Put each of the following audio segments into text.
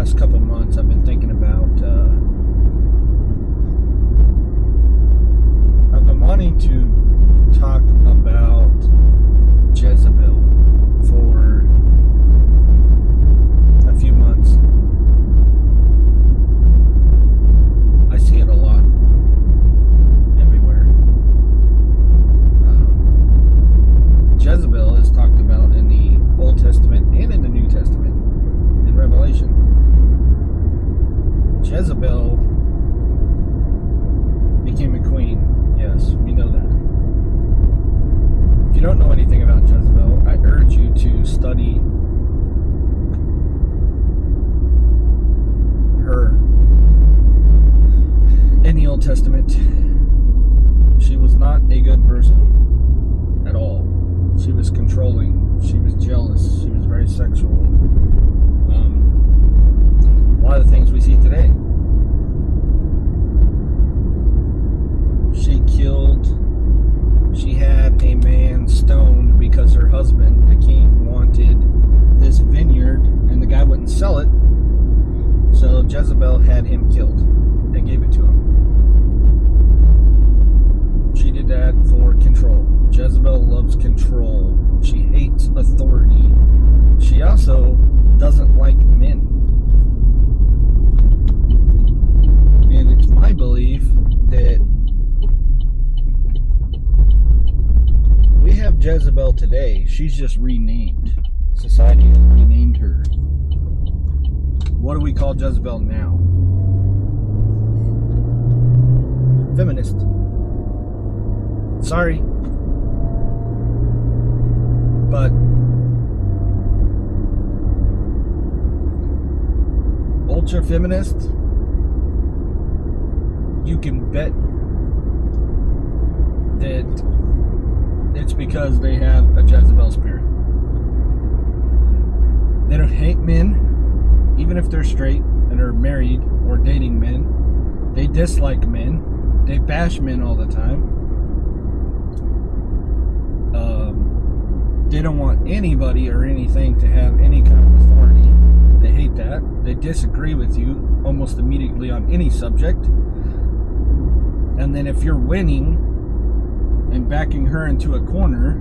last couple months, I've been thinking about, I've been wanting to talk about Jezebel for a few months. I see it a lot everywhere. Jezebel is talked about in the Old Testament and in the New Testament, in Revelation. Jezebel became a queen. Yes, we know that. If you don't know anything about Jezebel, I urge you to study her in the Old Testament. She was not a good person at all. She was controlling. She was jealous. She was very sexual. A lot of the things we see today. She had a man stoned because her husband, the king, wanted this vineyard and the guy wouldn't sell it. So Jezebel had him killed and gave it to him. She did that for control. Jezebel loves control. She hates authority. She also doesn't like men. And it's my belief that we have Jezebel today. She's just renamed. Society has renamed her. What do we call Jezebel now? Feminist. Sorry. But ultra feminist, you can bet that it's because they have a Jezebel spirit. They don't hate men, even if they're straight and are married or dating men. They dislike men. They bash men all the time. They don't want anybody or anything to have any kind of authority. They hate that. They disagree with you almost immediately on any subject. And then if you're winning and backing her into a corner,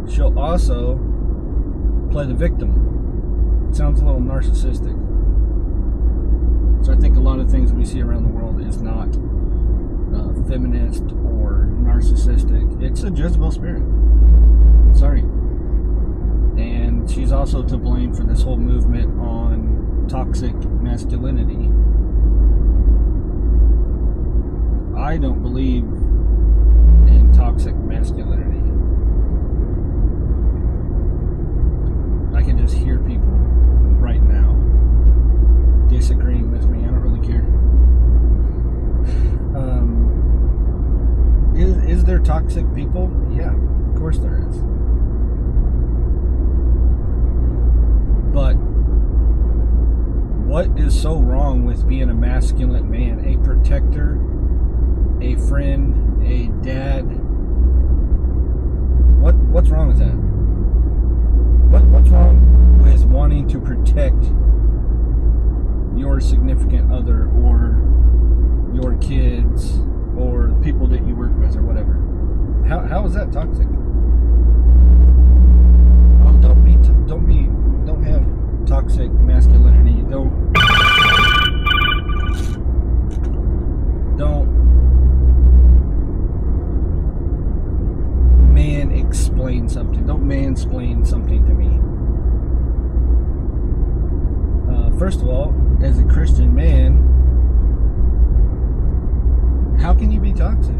she'll also play the victim. It sounds a little narcissistic. So I think a lot of things we see around the world is not feminist or narcissistic. It's a Jezebel spirit. Sorry. And she's also to blame for this whole movement on toxic masculinity. I don't believe in toxic masculinity. I can just hear people right now disagreeing with me. I don't really care. Is there toxic people? Yeah, of course there is. But what is so wrong with being a masculine man, a protector, a friend, a dad? What's wrong with that? What's wrong with wanting to protect your significant other or your kids or people that you work with or whatever? How is that toxic? Oh, don't have toxic masculinity. Don't explain something. Don't mansplain something to me. First of all, as a Christian man, how can you be toxic?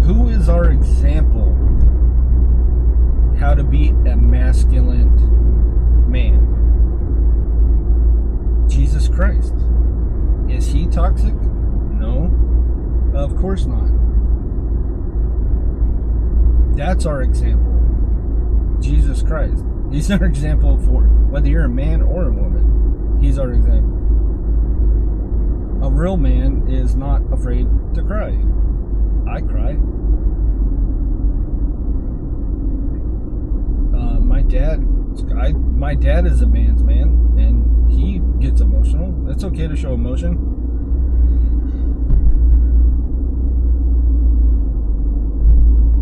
Who is our example how to be a masculine man? Jesus Christ. Is he toxic? No. Of course not. That's our example. Jesus Christ. He's our example for whether you're a man or a woman. He's our example. A real man is not afraid to cry. I cry. My dad My dad is a man's man, and he gets emotional. It's okay to show emotion.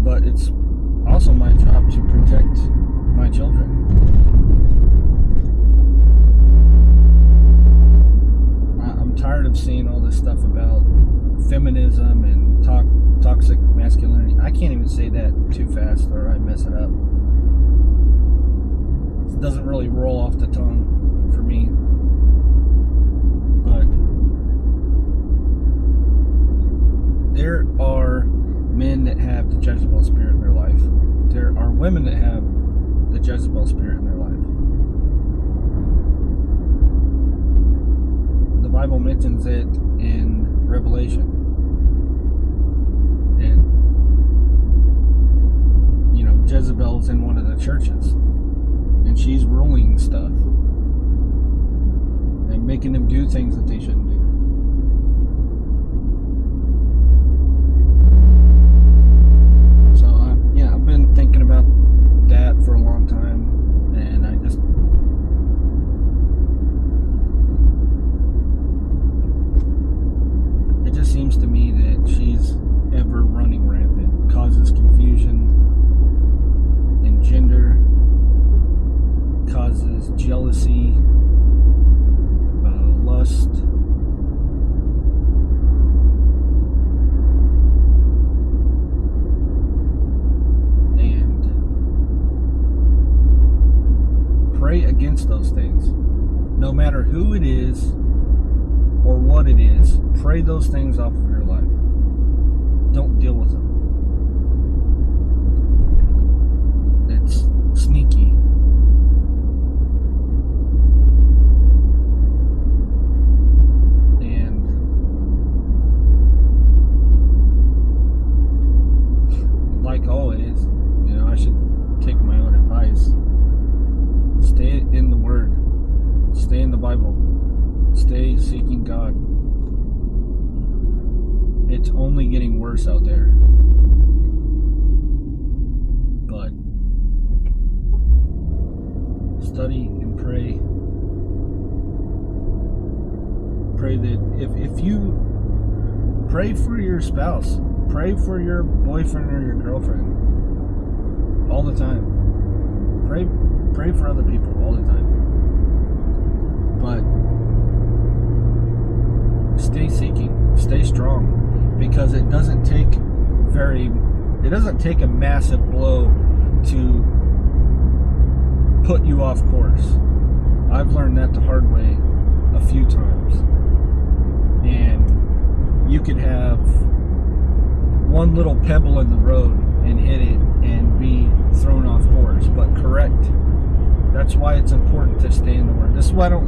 But it's also my job to protect my children. I'm tired of seeing all this stuff about feminism and toxic masculinity. I can't even say that too fast or I mess it up. It doesn't really roll off the tongue for me. But there are men that have the Jezebel spirit in their life. There are women that have the Jezebel spirit in their life. The Bible mentions it in Revelation. That, Jezebel's in one of the churches. And she's ruling stuff. And making them do things that they shouldn't do. So, I've been thinking about that for a long time. And it just seems to me that she's ever running rampant. Causes confusion in gender. Causes jealousy, lust, and pray against those things. No matter who it is or what it is, pray those things off of your life. Don't deal with them. It's sneaky. Like always, I should take my own advice. Stay in the Word. Stay in the Bible. Stay seeking God. It's only getting worse out there. But study and pray. Pray that if you pray for your spouse, pray for your boyfriend or your girlfriend all the time. Pray for other people all the time. But stay seeking, stay strong, because it doesn't take a massive blow to put you off course. I've learned that the hard way a few times. And you could have one little pebble in the road and hit it and be thrown off course, but correct. That's why it's important to stay in the Word. This is why I don't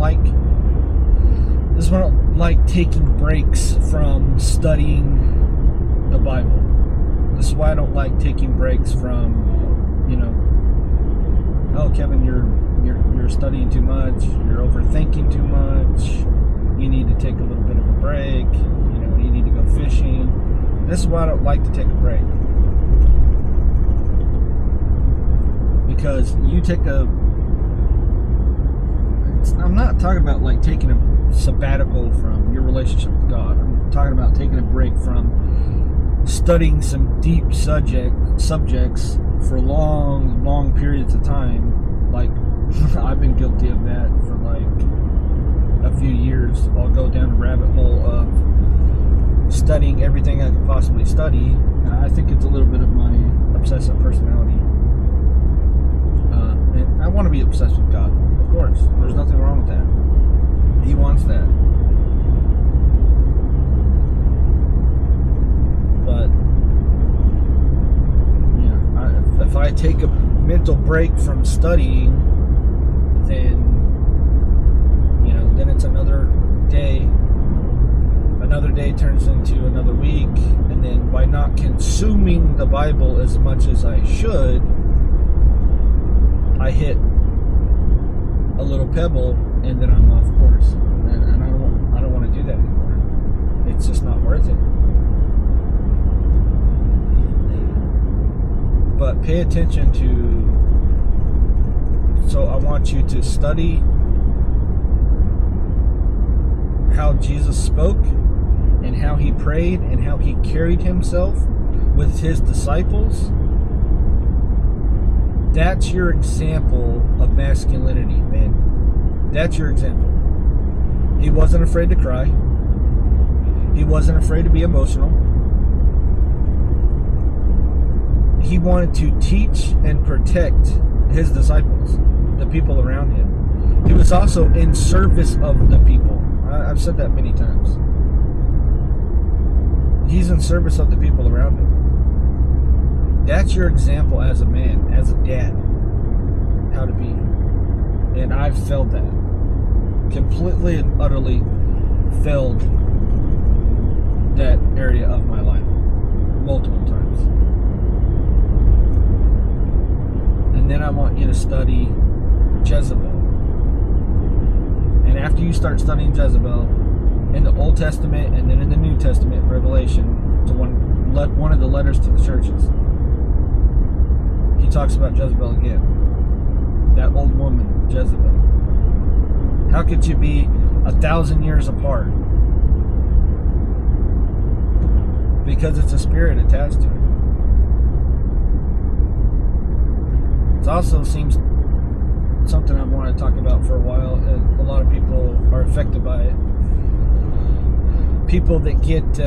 like taking breaks from studying the Bible. This is why I don't like taking breaks from, oh, Kevin, you're studying too much, you're overthinking too much, you need to take a little bit of a break, you need to go fishing. This is why I don't like to take a break. Because I'm not talking about like taking a sabbatical from your relationship with God. I'm talking about taking a break from studying some deep subjects for long periods of time. Like, I've been guilty of that for like a few years. I'll go down a rabbit hole of studying everything I could possibly study. I think it's a little bit of my obsessive personality. And I want to be obsessed with God, of course. There's nothing wrong with that. He wants that. But if I take a mental break from studying, then it's another day. Another day turns into another week, and then by not consuming the Bible as much as I should, I hit a little pebble, and then I'm off course. And I don't want to do that anymore. It's just not worth it. But pay attention to So I want you to study how Jesus spoke and how he prayed and how he carried himself with his disciples. That's your example of masculinity, man. That's your example. He wasn't afraid to cry. He wasn't afraid to be emotional. He wanted to teach and protect his disciples, the people around him. He was also in service of the people. I've said that many times. He's in service of the people around him. That's your example as a man, as a dad, how to be. And I've failed that. Completely and utterly failed that area of my life multiple times. And then I want you to study Jezebel. And after you start studying Jezebel in the Old Testament and then in the New Testament, Revelation, to one of the letters to the churches, he talks about Jezebel again. That old woman, Jezebel. How could you be 1,000 years apart? Because it's a spirit attached to it. It also seems something I want to talk about for a while. A lot of people are affected by it. People that get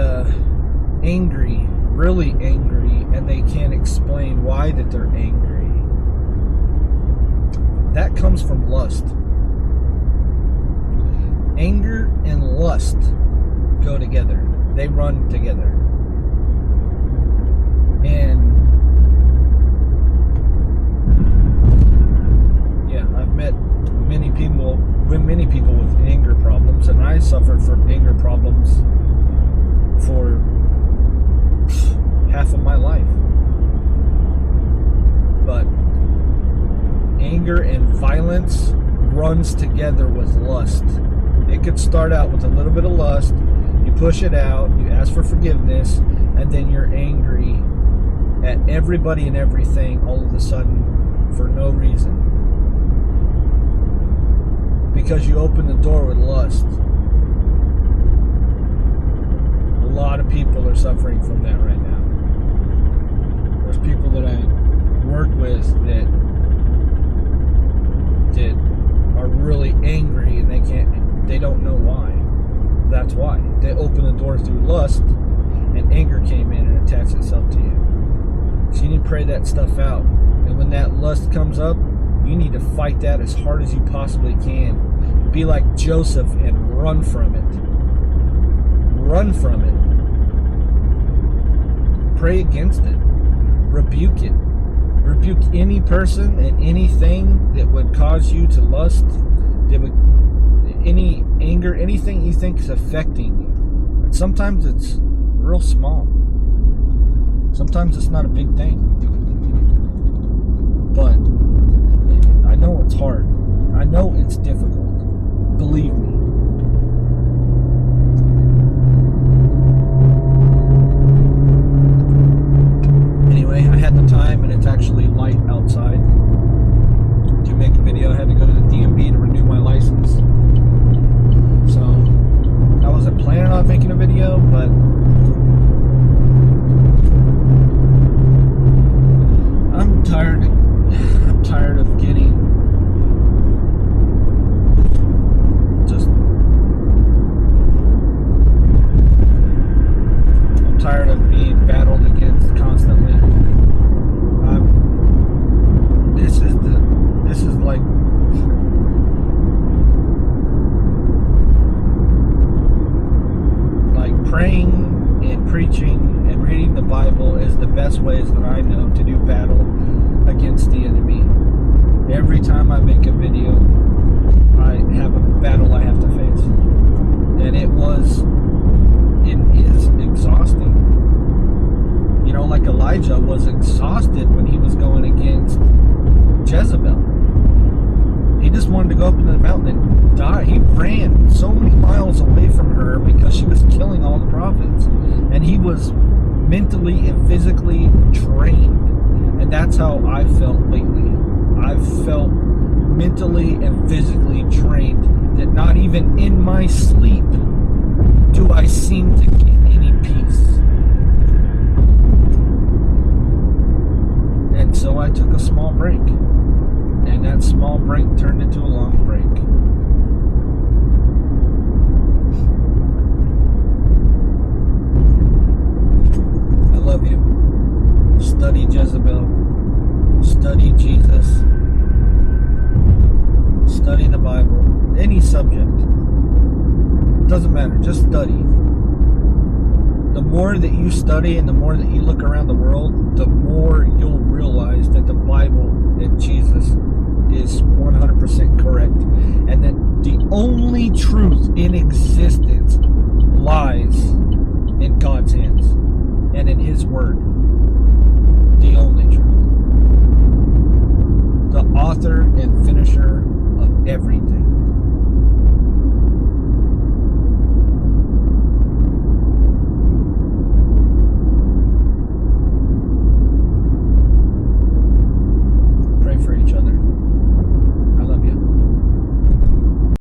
angry, really angry, and they can't explain why that they're angry. That comes from lust. Anger and lust go together. They run together. And yeah, I've met many people with anger problems, and I suffered from anger problems for half of my life. But anger and violence runs together with lust. It could start out with a little bit of lust, you push it out, you ask for forgiveness, and then you're angry at everybody and everything all of a sudden for no reason. Because you open the door with lust. A lot of people are suffering from that right now. There's people that I work with that are really angry and they don't know why. That's why. They open the door through lust and anger came in and attached itself to you. So you need to pray that stuff out. And when that lust comes up, you need to fight that as hard as you possibly can. Be like Joseph and run from it. Run from it. Pray against it. Rebuke it. Rebuke any person and anything that would cause you to lust, that would, any anger, anything you think is affecting you. And sometimes it's real small. Sometimes it's not a big thing. But I know it's hard. I know it's difficult. Believe me. Anyway, I had the time and it's actually light outside to make a video. I had to go to the DMV to renew my license. So I wasn't planning on making a video, but I'm tired of getting I'm tired of being battled against constantly. This is like praying and preaching and reading the Bible is the best ways that I know to do battle against the enemy. Every time I make a video, I have a battle I have to face. And it is exhausting. You know, like Elijah was exhausted when he was going against Jezebel. He just wanted to go up into the mountain and die. He ran so many miles away from her because she was killing all the prophets. And he was mentally and physically drained. And that's how I felt lately. I've felt mentally and physically drained that not even in my sleep do I seem to get any peace. And so I took a small break. And that small break turned into a long break. I love you. Study Jezebel. Study Jesus. Study the Bible. Any subject. Doesn't matter. Just study. The more that you study and the more that you look around the world, the more you'll realize that the Bible and Jesus is 100% correct. And that the only truth in existence lies in God's hands and in His Word.